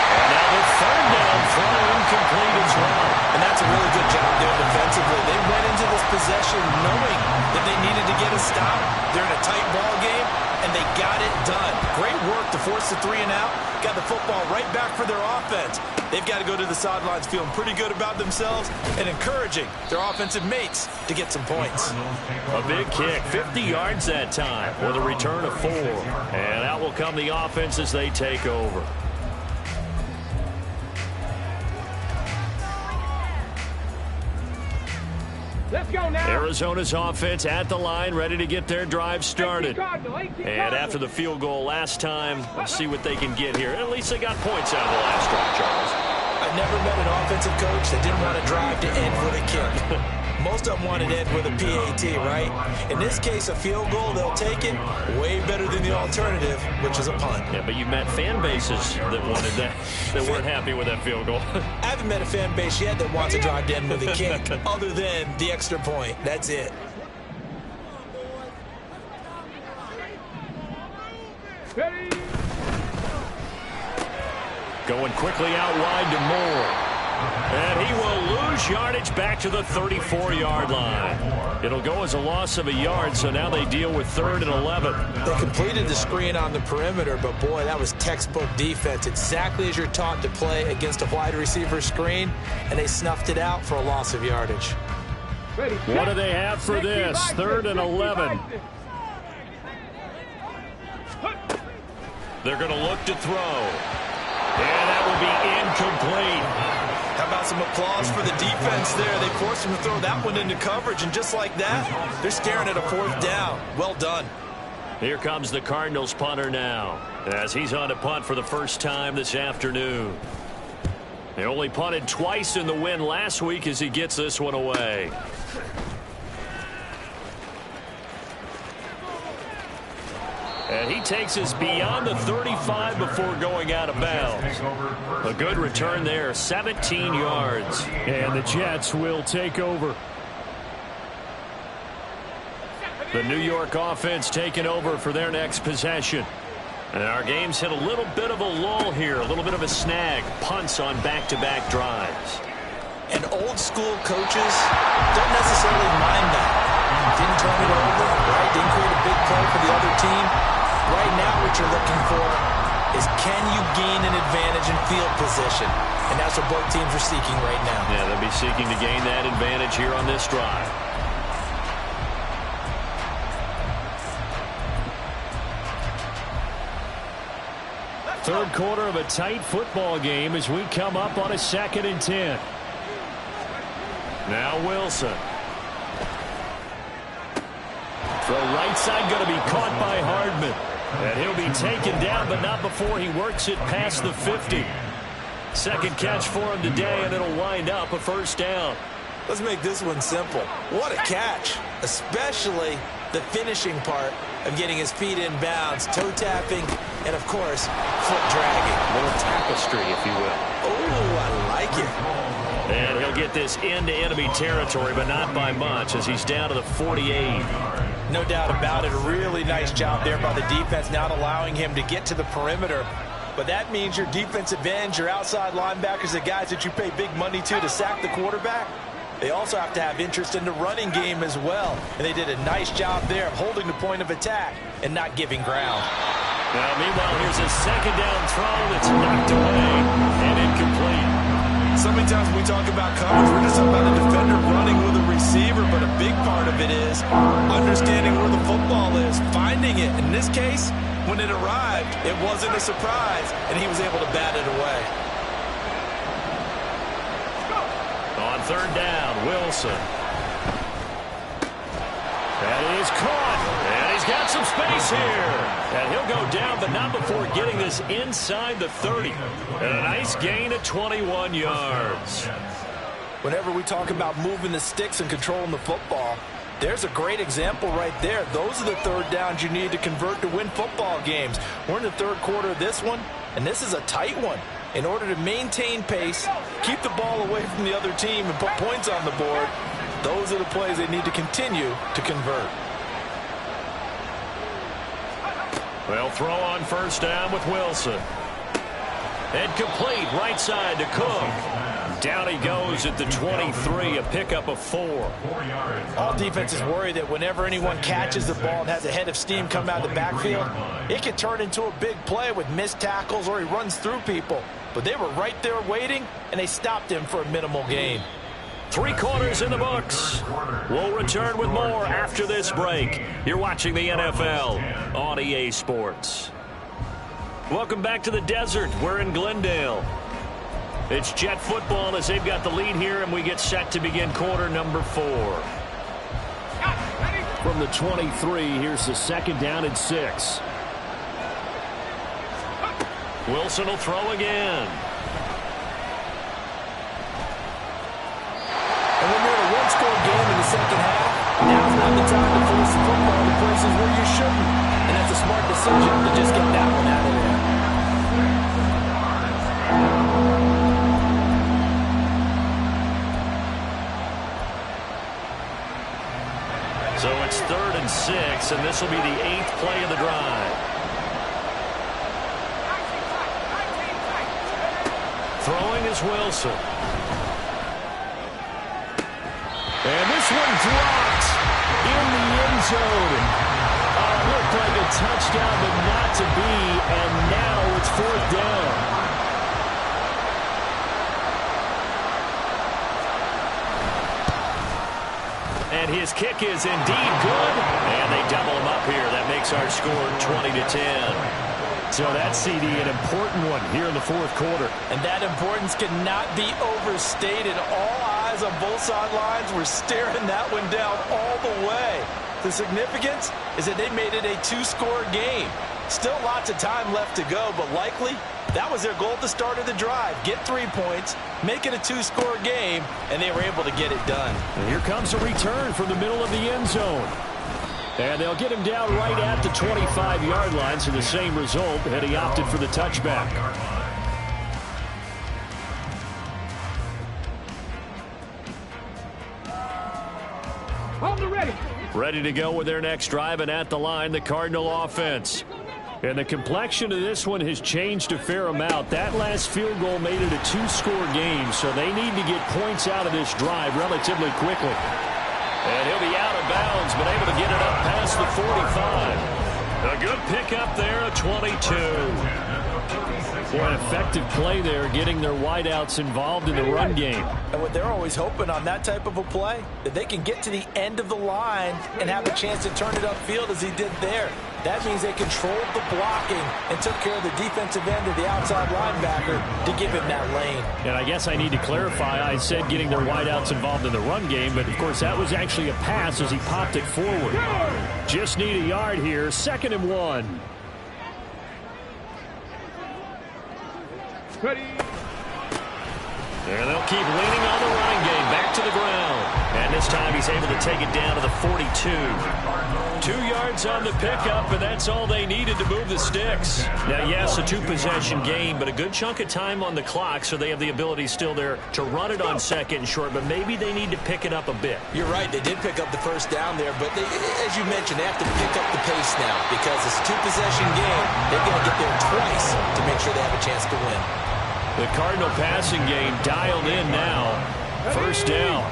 And now the 3rd down throw incomplete as well. And that's a really good job there defensively. They went into this possession knowing that they needed to get a stop. They're in a tight ball game, and they got it done. Great work to force the 3 and out. Got the football right back for their offense. They've got to go to the sidelines feeling pretty good about themselves and encouraging their offensive mates to get some points. A big kick, 50 yards that time with a return of 4. And out will come the offense as they take over. Let's go now. Arizona's offense at the line, ready to get their drive started. And after the field goal last time, let's see what they can get here. At least they got points out of the last drive, Charles. I've never met an offensive coach that didn't want to drive to end with a kick. Most of them want to end with a PAT, right? In this case, a field goal, they'll take it. Way better than the alternative, which is a punt. Yeah, but you met fan bases that wanted that, that weren't happy with that field goal. I haven't met a fan base yet that wants to drive to end with a kick, other than the extra point. That's it. Going quickly out wide to Moore. And he will lose yardage back to the 34-yard line. It'll go as a loss of a yard, so now they deal with 3rd and 11. They completed the screen on the perimeter, but boy, that was textbook defense. Exactly as you're taught to play against a wide receiver screen, and they snuffed it out for a loss of yardage. What do they have for this? 3rd and 11. They're going to look to throw. And that will be incomplete. How about some applause for the defense there? They forced him to throw that one into coverage, and just like that, they're staring at a 4th down. Well done. Here comes the Cardinals punter now, as he's on to punt for the first time this afternoon. They only punted twice in the win last week as he gets this one away. And he takes us beyond the 35 before going out of bounds. A good return there, 17 yards. And the Jets will take over. The New York offense taking over for their next possession. And our game's hit a little bit of a lull here, a little bit of a snag. Punts on back-to-back drives. And old school coaches don't necessarily mind that. Didn't turn it over, right? Didn't create a big play for the other team. Right now what you're looking for is, can you gain an advantage in field position? And that's what both teams are seeking right now. Yeah, they'll be seeking to gain that advantage here on this drive. Third quarter of a tight football game as we come up on a 2nd and 10. Now Wilson. Throw right side going to be caught by Hardman. And he'll be taken down, but not before he works it past the 50. Second catch for him today, and it'll wind up a 1st down. Let's make this one simple. What a catch, especially the finishing part of getting his feet in bounds, toe tapping, and of course, foot dragging. A little tapestry, if you will. Oh, I like it. And he'll get this into enemy territory, but not by much, as he's down to the 48. No doubt about it. A really nice job there by the defense, not allowing him to get to the perimeter. But that means your defensive ends, your outside linebackers, the guys that you pay big money to sack the quarterback, they also have to have interest in the running game as well. And they did a nice job there of holding the point of attack and not giving ground. Now, meanwhile, here's a second down throw that's knocked away and incomplete. So many times when we talk about coverage, we're just talking about a defender running with a receiver, but a big part of it is understanding where the football is, finding it. In this case, when it arrived, it wasn't a surprise, and he was able to bat it away. On third down, Wilson. That is caught, and he's got some space here. And he'll go down, but not before getting this inside the 30. And a nice gain of 21 yards. Whenever we talk about moving the sticks and controlling the football, there's a great example right there. Those are the third downs you need to convert to win football games. We're in the third quarter of this one, and this is a tight one. In order to maintain pace, keep the ball away from the other team, and put points on the board, those are the plays they need to continue to convert. Well, throw on first down with Wilson. And complete right side to Cook. Down he goes at the 23, a pickup of 4. All defenses worry that whenever anyone catches the ball and has a head of steam come out of the backfield, it can turn into a big play with missed tackles or he runs through people. But they were right there waiting, and they stopped him for a minimal gain. 3 quarters in the books. We'll return with more after this break. You're watching the NFL on EA Sports. Welcome back to the desert. We're in Glendale. It's Jet football as they've got the lead here, and we get set to begin quarter number 4. From the 23, here's the second down and 6. Wilson will throw again. And when you're in a one-score game in the second half, now's not the time to force the football to places where you shouldn't. And that's a smart decision to just get that one out of there. So it's 3rd and 6, and this will be the 8th play of the drive. Throwing is Wilson. And this one dropped in the end zone. Looked like a touchdown, but not to be, and now it's 4th down. And his kick is indeed good, and they double him up here. That makes our score 20-10. So that CD, an important one here in the 4th quarter. And that importance cannot be overstated. All eyes on both sidelines were staring that one down all the way. The significance is that they made it a 2-score game. Still lots of time left to go, but likely that was their goal at the start of the drive. Get 3 points, make it a 2-score game, and they were able to get it done. And here comes a return from the middle of the end zone. And they'll get him down right at the 25-yard line, so the same result, and he opted for the touchback. Ready to go with their next drive, and at the line, the Cardinal offense. And the complexion of this one has changed a fair amount. That last field goal made it a 2-score game, so they need to get points out of this drive relatively quickly. And he'll be out of bounds, but able to get it up past the 45. A good pickup there, a 22. Boy, an effective play there, getting their wideouts involved in the run game. And what they're always hoping on that type of a play, that they can get to the end of the line and have a chance to turn it upfield as he did there. That means they controlled the blocking and took care of the defensive end of the outside linebacker to give him that lane. And I guess I need to clarify, I said getting their wideouts involved in the run game, but of course that was actually a pass as he popped it forward. Just need a yard here, 2nd and 1. Ready. And they'll keep leaning on the running game, back to the ground. And this time he's able to take it down to the 42. 2 yards on the pickup, and that's all they needed to move the sticks. Now, yes, a 2-possession game, but a good chunk of time on the clock, so they have the ability still there to run it on 2nd and short, but maybe they need to pick it up a bit. You're right, they did pick up the first down there, but they, as you mentioned, they have to pick up the pace now because it's a 2-possession game. They've got to get there twice to make sure they have a chance to win. The Cardinal passing game dialed in now. 1st down.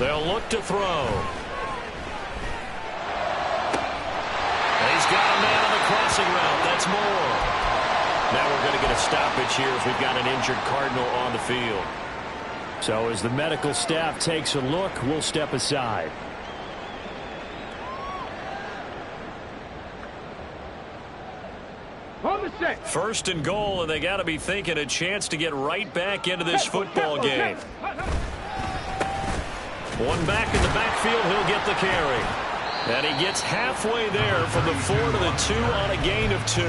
They'll look to throw. He's got a man on the crossing route. That's Moore. Now we're going to get a stoppage here as we've got an injured Cardinal on the field. So as the medical staff takes a look, we'll step aside. First and goal, and they got to be thinking a chance to get right back into this football game. One back in the backfield, he'll get the carry. And he gets halfway there from the 4 to the 2 on a gain of 2.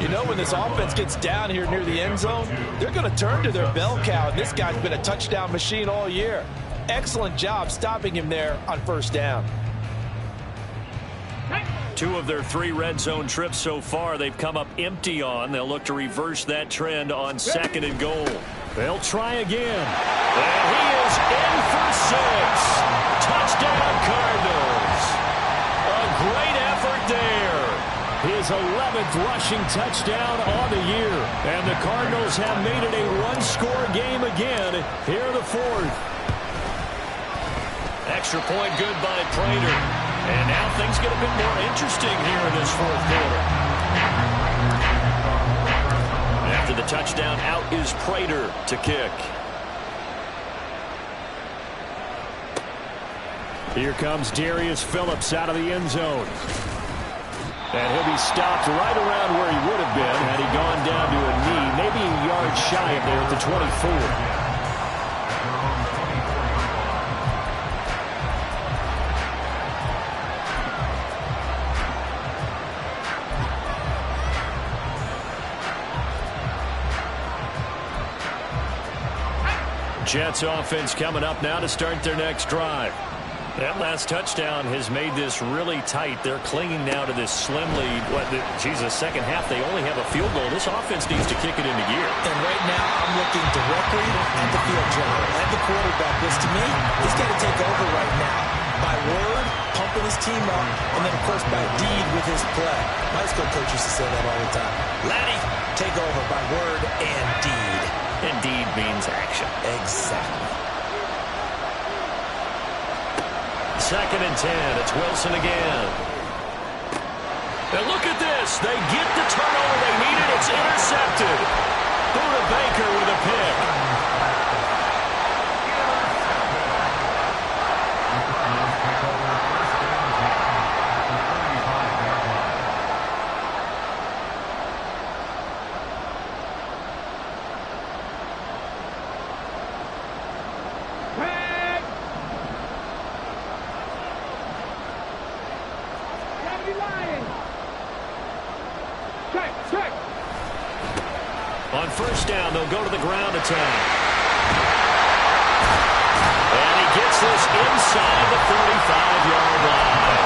You know, when this offense gets down here near the end zone, they're going to turn to their bell cow, and this guy's been a touchdown machine all year. Excellent job stopping him there on first down. 2 of their 3 red zone trips so far they've come up empty on. They'll look to reverse that trend on 2nd and goal. They'll try again. And he is in for 6. Touchdown Cardinals. A great effort there. His 11th rushing touchdown on the year. And the Cardinals have made it a one-score game again here in the 4th. Extra point good by Prater. And now things get a bit more interesting here in this 4th quarter. After the touchdown, out is Prater to kick. Here comes Darius Phillips out of the end zone. And he'll be stopped right around where he would have been had he gone down to a knee, maybe a yard shy of there at the 24. Jets offense coming up now to start their next drive. That last touchdown has made this really tight. They're clinging now to this slim lead. Second half, they only have a field goal. This offense needs to kick it into gear. And right now, I'm looking directly at the field general, at the quarterback. This, to me, he's got to take over right now. By word, pumping his team up, and then, of course, by deed with his play. My school coach used to say that all the time. Laddie, take over by word and deed. And deed means action. Exactly. 2nd and 10. It's Wilson again. And look at this. They get the turnover they needed. It's intercepted. Buda Baker with a pick. On first down, they'll go to the ground attack. And he gets this inside the 35-yard line.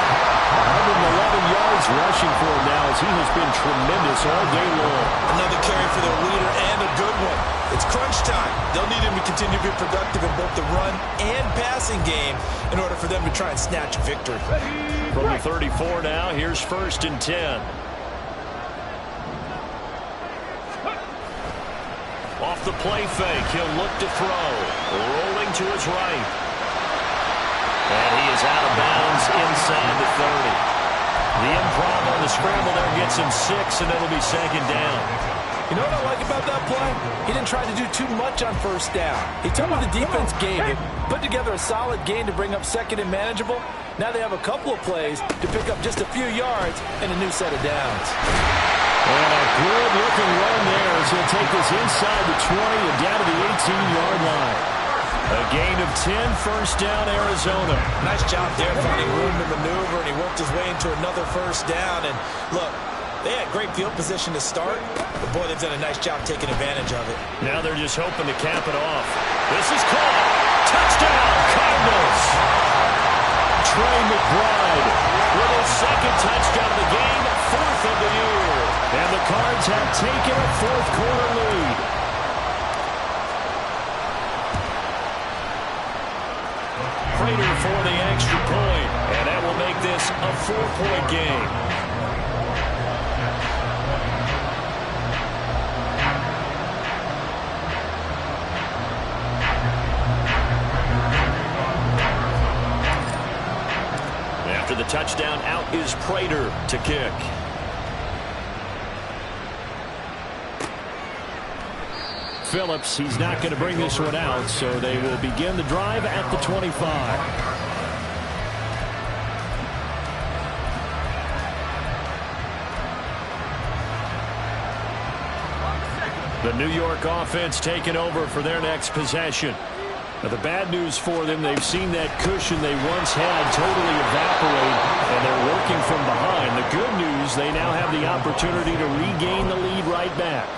111 yards rushing for him now as he has been tremendous all day long. Another carry for their leader and a good one. It's crunch time. They'll need him to continue to be productive in both the run and passing game in order for them to try and snatch victory. From the 34 now, here's 1st and 10. Off the play fake, he'll look to throw. Rolling to his right. And he is out of bounds inside the 30. The improv on the scramble there gets him 6, and it'll be 2nd down. You know what I like about that play? He didn't try to do too much on first down. He took what the defense gave him, put together a solid gain to bring up 2nd and manageable. Now they have a couple of plays to pick up just a few yards and a new set of downs. And a good-looking run there as he'll take this inside the 20 and down to the 18-yard line. A gain of 10, first down, Arizona. Nice job there finding room to maneuver, and he worked his way into another first down. And look, they had great field position to start, but boy, they've done a nice job taking advantage of it. Now they're just hoping to cap it off. This is caught. Touchdown, Cardinals. Trey McBride with his 2nd touchdown of the game, 4th of the year. And the Cards have taken a 4th quarter lead. Prater for the extra point, and that will make this a 4-point game. After the touchdown, out is Prater to kick. Phillips, he's not going to bring this one out, so they will begin the drive at the 25. The New York offense taking over for their next possession. Now, the bad news for them, they've seen that cushion they once had totally evaporate, and they're working from behind. The good news, they now have the opportunity to regain the lead right back.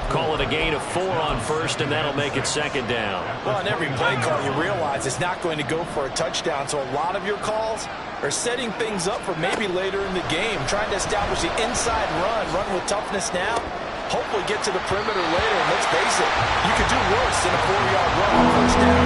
Call it a gain of 4 on first, and that'll make it second down. Well, on every play call, you realize it's not going to go for a touchdown, so a lot of your calls are setting things up for maybe later in the game, trying to establish the inside run with toughness now. Hopefully get to the perimeter later, and let's face it, you could do worse than a 4-yard run on first down.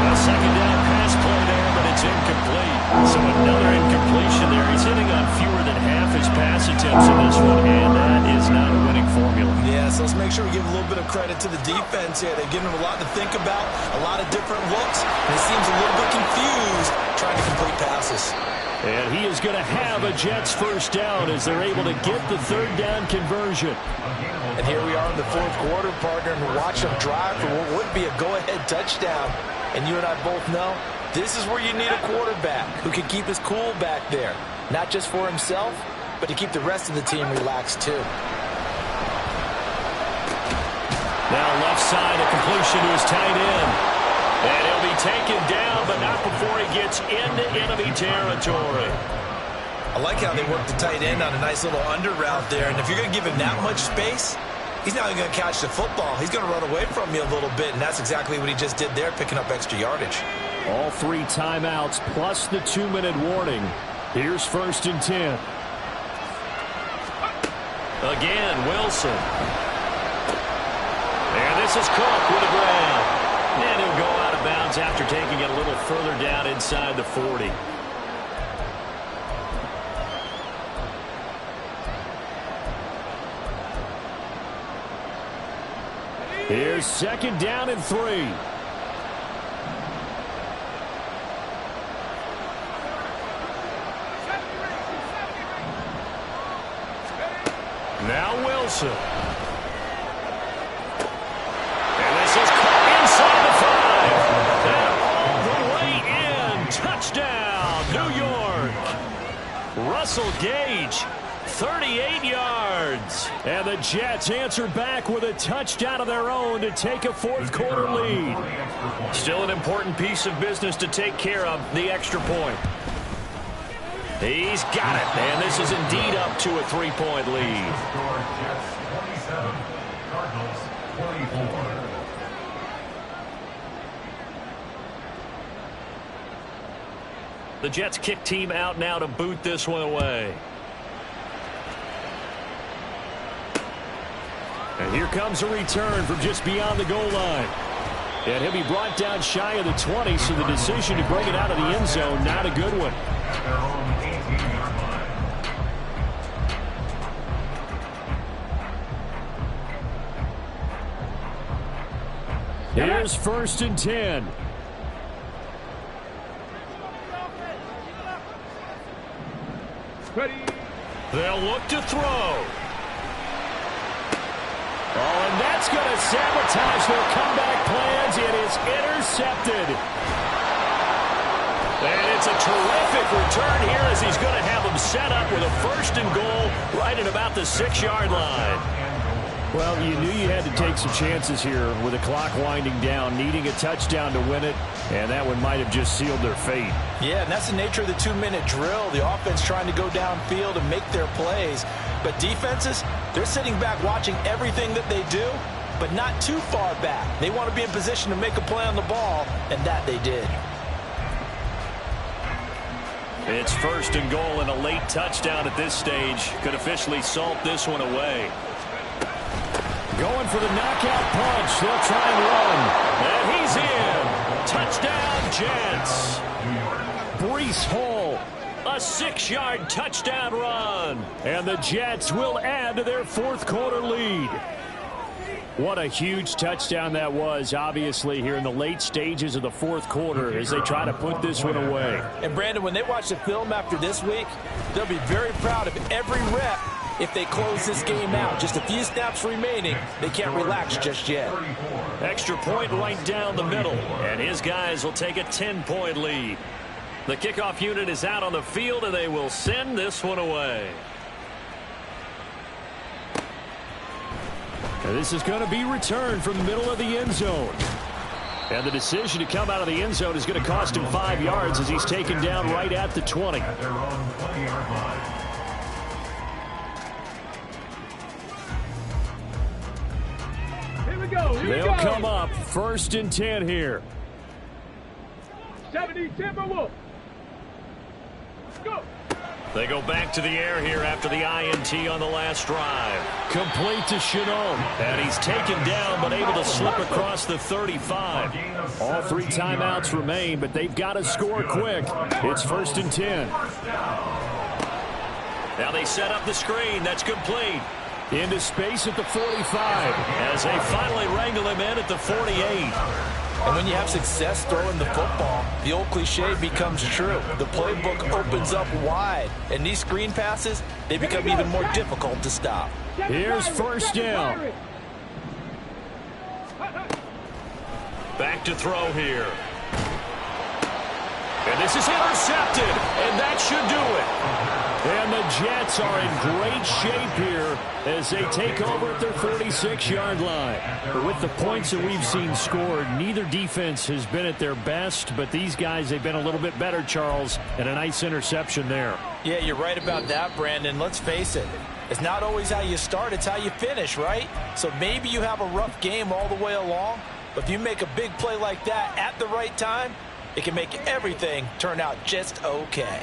A second down pass play there, but it's incomplete. So another incompletion there. He's hitting on fewer than half his pass attempts in this one, and that is not a winning formula. Yeah, so let's make sure we give a little bit of credit to the defense here. They've given him a lot to think about, a lot of different looks, and he seems a little bit confused trying to complete passes. And he is going to have a Jets first down as they're able to get the third down conversion. And here we are in the fourth quarter, partner, and watch him drive for what would be a go-ahead touchdown. And you and I both know this is where you need a quarterback who can keep his cool back there, not just for himself, but to keep the rest of the team relaxed too. Now left side, a completion to his tight end. And he'll be taken down, but not before he gets into enemy territory. I like how they work the tight end on a nice little under route there. And if you're going to give him that much space, he's not even going to catch the football. He's going to run away from you a little bit, and that's exactly what he just did there, picking up extra yardage. All 3 timeouts plus the 2-minute warning. Here's 1st and 10. Again, Wilson. And this is Cook with a grab. And he'll go out of bounds after taking it a little further down inside the 40. Here's 2nd down and 3. Now Wilson. And this is caught inside the 5. And all the way in. Touchdown, New York. Russell Gage, 38 yards. And the Jets answer back with a touchdown of their own to take a fourth-quarter lead. Still an important piece of business to take care of, the extra point. He's got it, and this is indeed up to a 3-point lead. Jets 27, Cardinals 24. The Jets kick team out now to boot this one away. And here comes a return from just beyond the goal line. And he'll be brought down shy of the 20, so the decision to bring it out of the end zone, not a good one. At their own 18-yard line. Here's 1st and 10. Ready. They'll look to throw. Oh, and that's going to sabotage their comeback plans. It is intercepted. And it's a terrific return here as he's going to have them set up with a 1st and goal right at about the 6-yard line. Well, you knew you had to take some chances here with the clock winding down, needing a touchdown to win it, and that one might have just sealed their fate. Yeah, and that's the nature of the 2-minute drill. The offense trying to go downfield and make their plays. But defenses, they're sitting back watching everything that they do, but not too far back. They want to be in position to make a play on the ball, and that they did. It's 1st and goal, and a late touchdown at this stage could officially salt this one away. Going for the knockout punch. They'll try and run. And he's in. Touchdown, Jets. Breece Hall, A 6-yard touchdown run. and the Jets will add to their fourth-quarter lead. What a huge touchdown that was, obviously, here in the late stages of the fourth quarter as they try to put this one away. And, Brandon, when they watch the film after this week, they'll be very proud of every rep if they close this game out. Just a few snaps remaining. They can't relax just yet. Extra point right down the middle, and his guys will take a 10-point lead. The kickoff unit is out on the field, and they will send this one away. And this is going to be returned from the middle of the end zone. And the decision to come out of the end zone is going to cost him 5 yards as he's taken down right at the 20. At their own 20-yard line. They'll come up 1st and 10 here. 70 Timberwolves. Go. They go back to the air here after the INT on the last drive. Complete to Chenot. And he's taken down but able to slip across the 35. All 3 timeouts remain, but they've got to score quick. It's 1st and 10. Now they set up the screen. That's complete. Into space at the 45 as they finally wrangle him in at the 48. And when you have success throwing the football, the old cliche becomes true. The playbook opens up wide, and these screen passes, they become even more difficult to stop. Here's 1st down. Back to throw here. And this is intercepted, and that should do it. And the Jets are in great shape here as they take over at their 36-yard line. But with the points that we've seen scored, neither defense has been at their best, but these guys, they've been a little bit better, Charles, and a nice interception there. Yeah, you're right about that, Brandon. Let's face it. It's not always how you start, it's how you finish, right? So maybe you have a rough game all the way along, but if you make a big play like that at the right time, it can make everything turn out just okay.